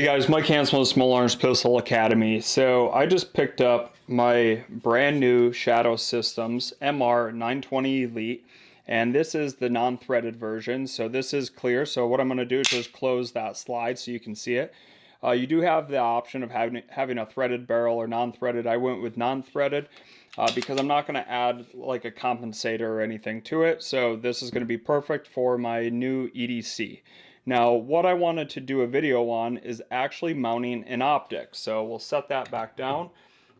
Hey guys, Mike Hansel with Small Arms Pistol Academy. So I just picked up my brand new Shadow Systems MR920 Elite, and this is the non-threaded version. So this is clear. So what I'm going to do is just close that slide so you can see it. You do have the option of having a threaded barrel or non-threaded. I went with non-threaded because I'm not going to add like a compensator or anything to it. So this is going to be perfect for my new EDC. Now, what I wanted to do a video on is actually mounting an optic. So we'll set that back down.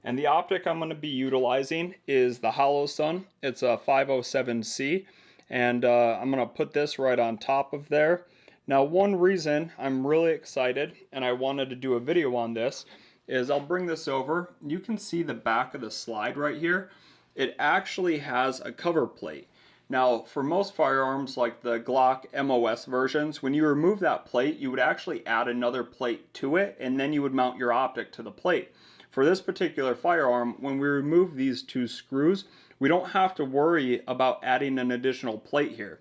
And the optic I'm going to be utilizing is the Holosun. It's a 507C. And I'm going to put this right on top of there. Now, one reason I'm really excited and I wanted to do a video on this is I'll bring this over. You can see the back of the slide right here. It actually has a cover plate. Now, for most firearms like the Glock MOS versions, when you remove that plate, you would actually add another plate to it, and then you would mount your optic to the plate. For this particular firearm, when we remove these two screws, we don't have to worry about adding an additional plate here.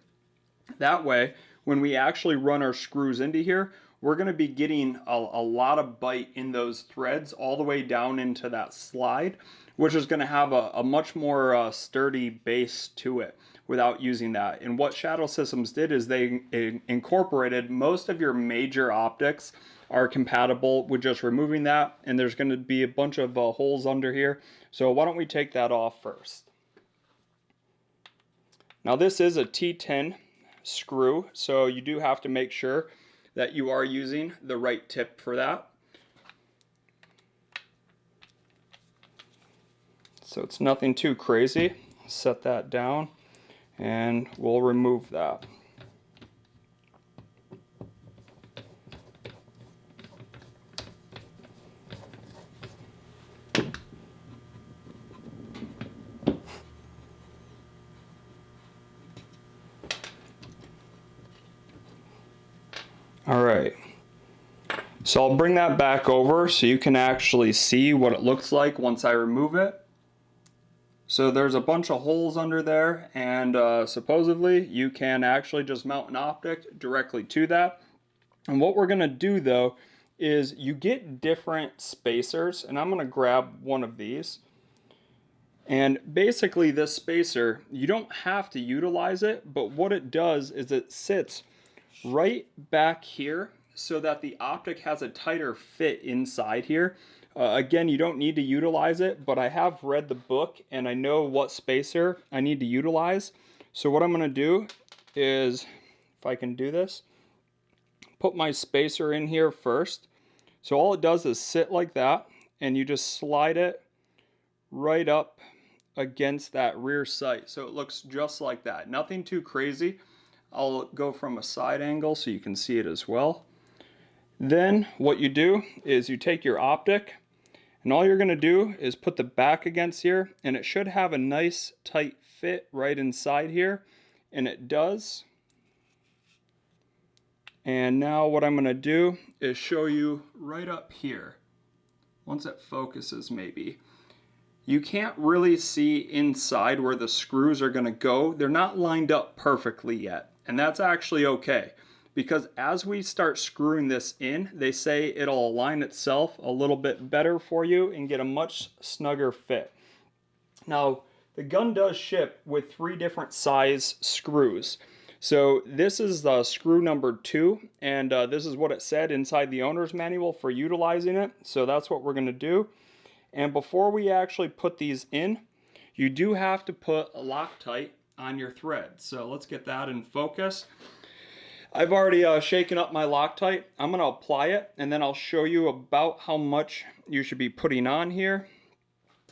That way, when we actually run our screws into here, we're going to be getting a lot of bite in those threads all the way down into that slide, which is going to have a much more sturdy base to it without using that. And what Shadow Systems did is they incorporated most of your major optics are compatible with just removing that, and there's going to be a bunch of holes under here. So why don't we take that off first. Now this is a T10 screw, so you do have to make sure that you are using the right tip for that. So it's nothing too crazy. Set that down and we'll remove that. All right, so I'll bring that back over so you can actually see what it looks like once I remove it. So there's a bunch of holes under there, and supposedly you can actually just mount an optic directly to that. And what we're going to do though is you get different spacers, and I'm going to grab one of these. And basically this spacer, you don't have to utilize it, but what it does is it sits right back here so that the optic has a tighter fit inside here. Again, you don't need to utilize it, but I have read the book and I know what spacer I need to utilize. So what I'm going to do is, if I can do this, put my spacer in here first. So all it does is sit like that, and you just slide it right up against that rear sight. So it looks just like that. Nothing too crazy. I'll go from a side angle so you can see it as well. Then what you do is you take your optic, and all you're going to do is put the back against here, and it should have a nice tight fit right inside here, and it does. And now what I'm going to do is show you right up here, once it focuses maybe. You can't really see inside where the screws are going to go. They're not lined up perfectly yet, and that's actually okay. Because as we start screwing this in, they say it'll align itself a little bit better for you and get a much snugger fit. Now, the gun does ship with 3 different size screws. So this is the screw number 2, and this is what it said inside the owner's manual for utilizing it. So that's what we're going to do. And before we actually put these in, you do have to put a Loctite on your thread. So let's get that in focus. I've already shaken up my Loctite. I'm going to apply it, and then I'll show you about how much you should be putting on here.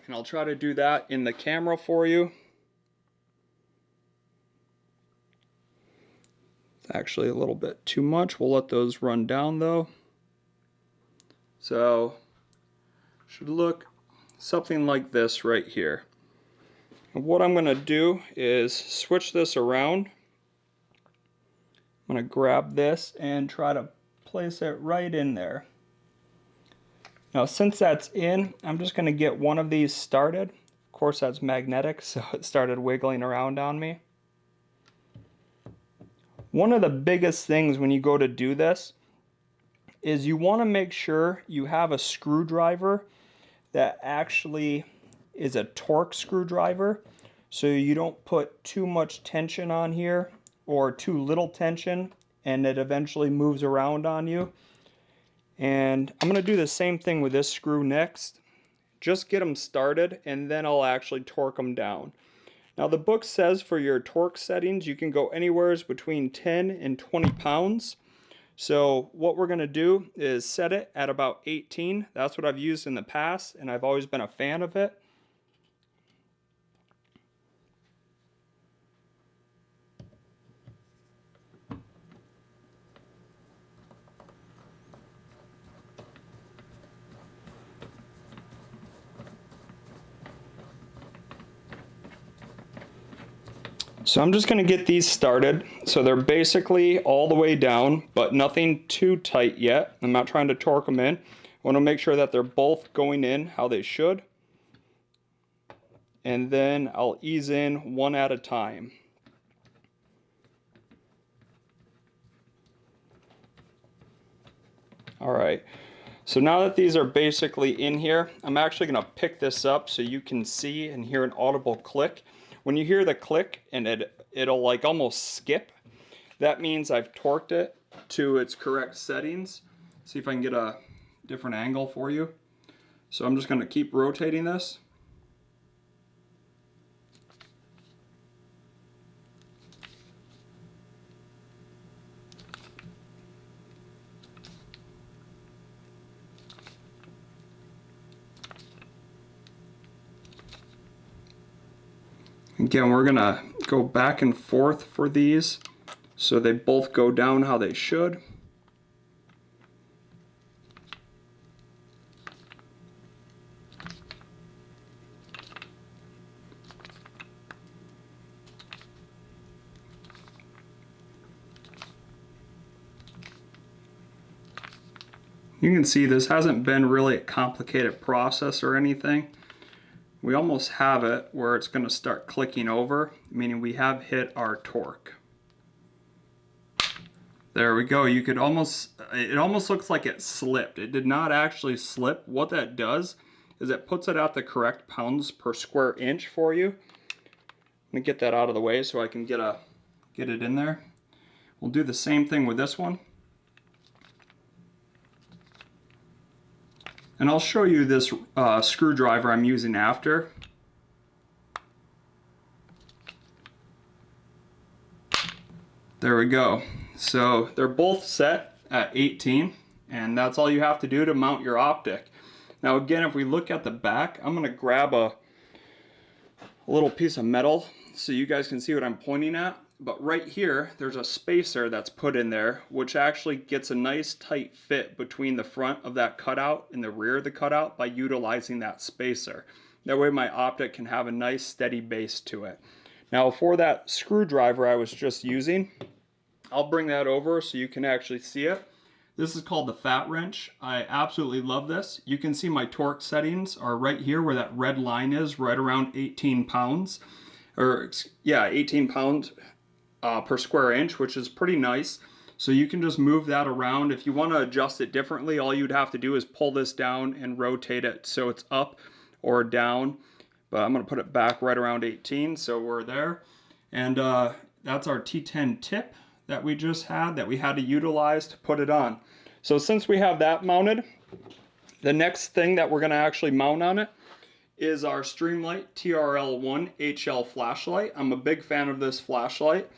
And I'll try to do that in the camera for you. It's actually a little bit too much. We'll let those run down though. So, should look something like this right here. And what I'm going to do is switch this around. I'm going to grab this and try to place it right in there. Now since that's in, I'm just going to get one of these started. Of course that's magnetic, so it started wiggling around on me. One of the biggest things when you go to do this is you want to make sure you have a screwdriver that actually is a torque screwdriver, so you don't put too much tension on here or too little tension and it eventually moves around on you. And I'm going to do the same thing with this screw next. Just get them started and then I'll actually torque them down. Now the book says for your torque settings you can go anywhere between 10 and 20 pounds. So what we're going to do is set it at about 18. That's what I've used in the past and I've always been a fan of it. So I'm just going to get these started. So they're basically all the way down, but nothing too tight yet. I'm not trying to torque them in. I want to make sure that they're both going in how they should. And then I'll ease in one at a time. All right. So now that these are basically in here, I'm actually going to pick this up so you can see and hear an audible click. When you hear the click and it'll like almost skip, that means I've torqued it to its correct settings. See if I can get a different angle for you. So I'm just going to keep rotating this. Again, we're going to go back and forth for these so they both go down how they should. You can see this hasn't been really a complicated process or anything. We almost have it where it's going to start clicking over, meaning we have hit our torque. There we go. You could almost, it almost looks like it slipped. It did not actually slip. What that does is it puts it at the correct pounds per square inch for you. Let me get that out of the way so I can get it in there. We'll do the same thing with this one. And I'll show you this screwdriver I'm using after. There we go. So they're both set at 18, and that's all you have to do to mount your Optic. Now again, if we look at the back, I'm going to grab a little piece of metal so you guys can see what I'm pointing at. But right here, there's a spacer that's put in there, which actually gets a nice tight fit between the front of that cutout and the rear of the cutout by utilizing that spacer. That way my Optic can have a nice steady base to it. Now for that screwdriver I was just using, I'll bring that over so you can actually see it. This is called the Fat Wrench. I absolutely love this. You can see my torque settings are right here where that red line is, right around 18 pounds. Or yeah, 18 pounds. Per square inch, which is pretty nice. So you can just move that around. If you want to adjust it differently, all you'd have to do is pull this down and rotate it so it's up or down. But I'm going to put it back right around 18, so we're there. And that's our T10 tip that we just had that we had to utilize to put it on. So since we have that mounted, the next thing that we're going to actually mount on it is our Streamlight TRL-1HL flashlight. I'm a big fan of this flashlight.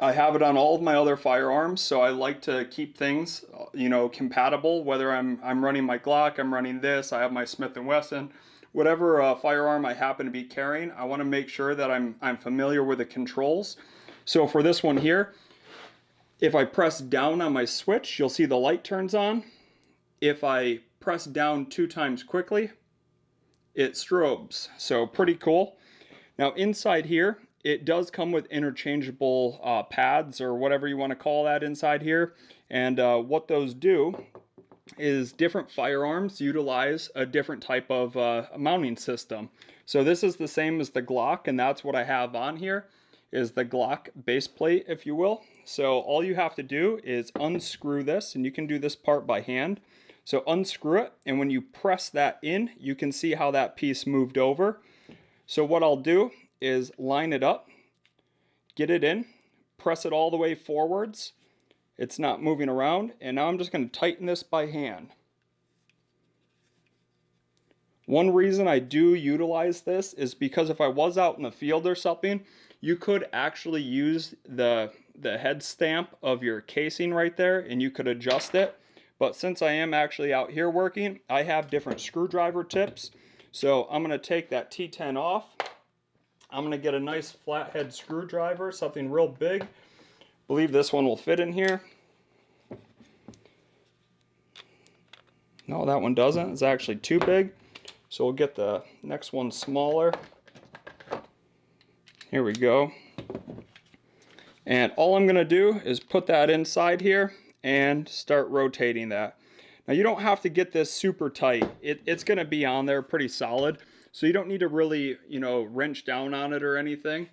I have it on all of my other firearms, so I like to keep things, you know, compatible. Whether I'm running my Glock, I'm running this, I have my Smith & Wesson, whatever firearm I happen to be carrying, I want to make sure that I'm familiar with the controls. So for this one here, if I press down on my switch, you'll see the light turns on. If I press down 2 times quickly, it strobes. So pretty cool. Now inside here, it does come with interchangeable pads or whatever you want to call that inside here. And what those do is different firearms utilize a different type of mounting system. So this is the same as the Glock, and that's what I have on here. is the Glock base plate, if you will. So all you have to do is unscrew this, and you can do this part by hand. So unscrew it, and when you press that in, you can see how that piece moved over. So what I'll do is line it up, get it in, press it all the way forwards. It's not moving around, and now I'm just going to tighten this by hand. One reason I do utilize this is because if I was out in the field or something, you could actually use the head stamp of your casing right there, and you could adjust it. But since I am actually out here working, I have different screwdriver tips. So I'm going to take that T10 off. I'm going to get a nice flathead screwdriver, something real big. I believe this one will fit in here. No, that one doesn't. It's actually too big. So we'll get the next one smaller. Here we go. And all I'm going to do is put that inside here and start rotating that. Now you don't have to get this super tight. It's going to be on there pretty solid. So you don't need to really, wrench down on it or anything.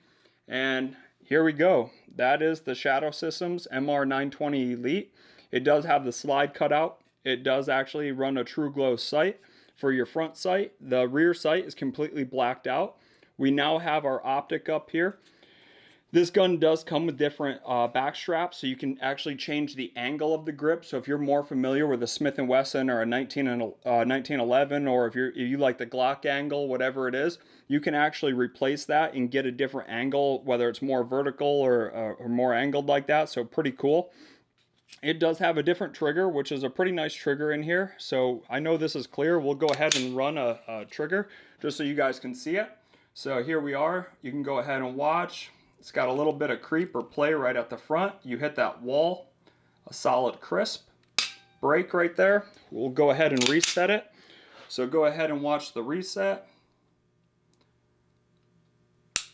And here we go. That is the Shadow Systems MR920 Elite. It does have the slide cut out. It does actually run a true glow sight for your front sight. The rear sight is completely blacked out. We now have our optic up here. This gun does come with different back straps, so you can actually change the angle of the grip. So if you're more familiar with a Smith & Wesson or a 1911, or if you like the Glock angle, whatever it is, you can actually replace that and get a different angle, whether it's more vertical or more angled like that. So pretty cool. It does have a different trigger, which is a pretty nice trigger in here. So I know this is clear. We'll go ahead and run a trigger just so you guys can see it. So here we are. You can go ahead and watch. It's got a little bit of creep or play right at the front. You hit that wall, a solid crisp. Break right there. We'll go ahead and reset it. So go ahead and watch the reset.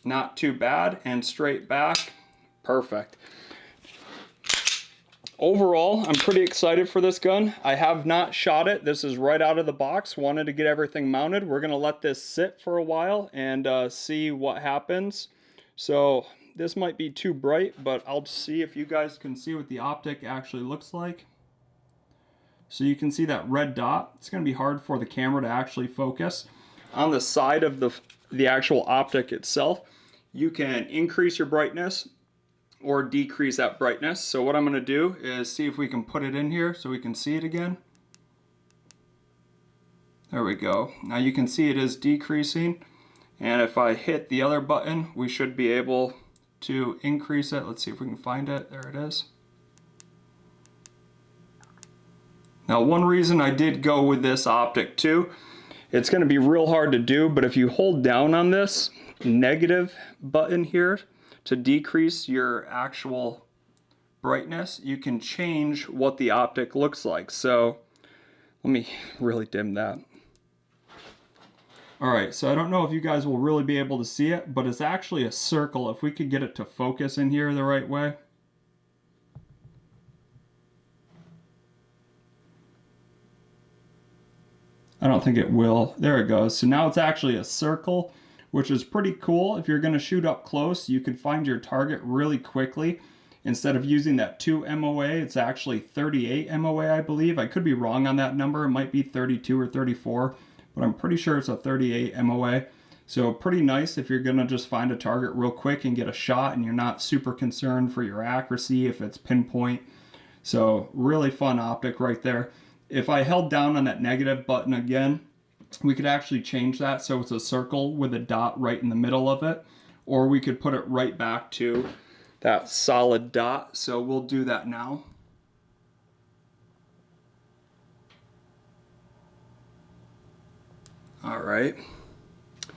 Not too bad, and straight back. Perfect. Overall, I'm pretty excited for this gun. I have not shot it. This is right out of the box. Wanted to get everything mounted. We're going to let this sit for a while and see what happens. So this might be too bright, but I'll see if you guys can see what the optic actually looks like. So you can see that red dot. It's going to be hard for the camera to actually focus. On the side of the actual optic itself, you can increase your brightness or decrease that brightness. So what I'm going to do is see if we can put it in here so we can see it again. There we go. Now you can see it is decreasing. And if I hit the other button, we should be able to increase it. Let's see if we can find it. There it is. Now, one reason I did go with this optic too, it's going to be real hard to do, but if you hold down on this negative button here to decrease your actual brightness, you can change what the optic looks like. So let me really dim that. Alright, so I don't know if you guys will really be able to see it, but it's actually a circle. If we could get it to focus in here the right way. I don't think it will. There it goes. So now it's actually a circle, which is pretty cool. If you're going to shoot up close, you can find your target really quickly. Instead of using that 2 MOA, it's actually 38 MOA, I believe. I could be wrong on that number. It might be 32 or 34. But I'm pretty sure it's a 38 MOA. So pretty nice if you're gonna just find a target real quick and get a shot and you're not super concerned for your accuracy if it's pinpoint. So really fun optic right there. If I held down on that negative button again, we could actually change that so it's a circle with a dot right in the middle of it. Or we could put it right back to that solid dot. So we'll do that now. Alright,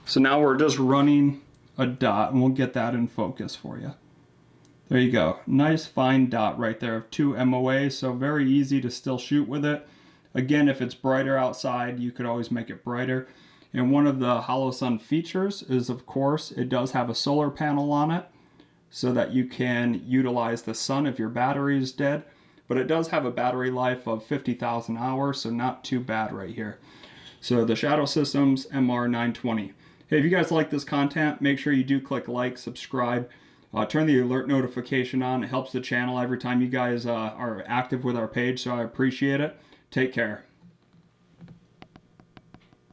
so now we're just running a dot, and we'll get that in focus for you. There you go. Nice fine dot right there of 2 MOA, so very easy to still shoot with it. Again, if it's brighter outside, you could always make it brighter. And one of the Holosun features is, of course, it does have a solar panel on it, so that you can utilize the sun if your battery is dead. But it does have a battery life of 50,000 hours, so not too bad right here. So the Shadow Systems MR920. Hey, if you guys like this content, make sure you do click like, subscribe. turn the alert notification on. It helps the channel every time you guys are active with our page, so I appreciate it. Take care.